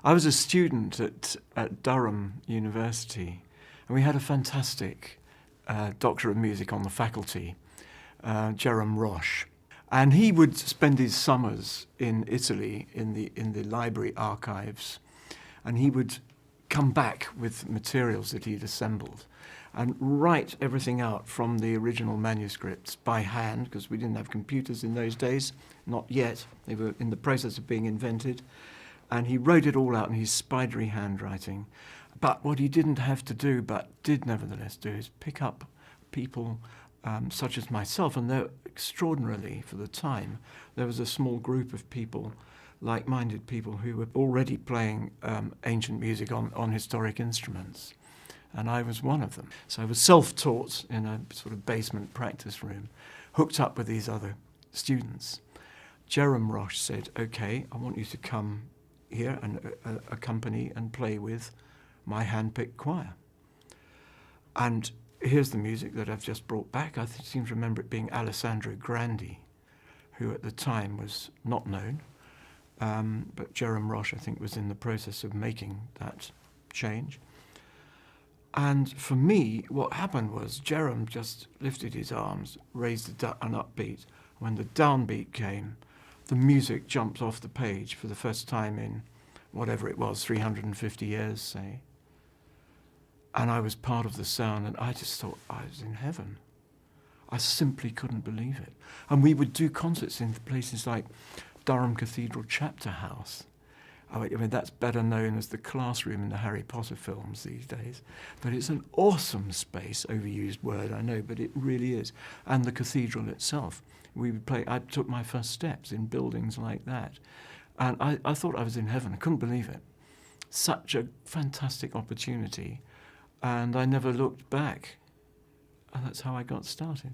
I was a student at Durham University, and we had a fantastic Doctor of Music on the faculty, Jerome Roche. And he would spend his summers in Italy in the library archives, and he would come back with materials that he'd assembled and write everything out from the original manuscripts by hand, because we didn't have computers in those days, not yet. They were in the process of being invented. And he wrote it all out in his spidery handwriting. But what he didn't have to do, but did nevertheless do, is pick up people such as myself, and they're extraordinarily, for the time, there was a small group of people, like-minded people, who were already playing ancient music on historic instruments. And I was one of them. So I was self-taught in a sort of basement practice room, hooked up with these other students. Jerome Roche said, okay, I want you to come here and accompany and play with my hand-picked choir. And here's the music that I've just brought back. I seem to remember it being Alessandro Grandi, who at the time was not known, but Jerome Roche, I think, was in the process of making that change. And for me, what happened was Jerome just lifted his arms, raised an upbeat. When the downbeat came, the music jumped off the page for the first time in whatever it was, 350 years, say. And I was part of the sound, and I just thought I was in heaven. I simply couldn't believe it. And we would do concerts in places like Durham Cathedral Chapter House. I mean, that's better known as the classroom in the Harry Potter films these days. But it's an awesome space, overused word, I know, but it really is. And the cathedral itself. We would play, I took my first steps in buildings like that. And I thought I was in heaven. I couldn't believe it. Such a fantastic opportunity. And I never looked back. And that's how I got started.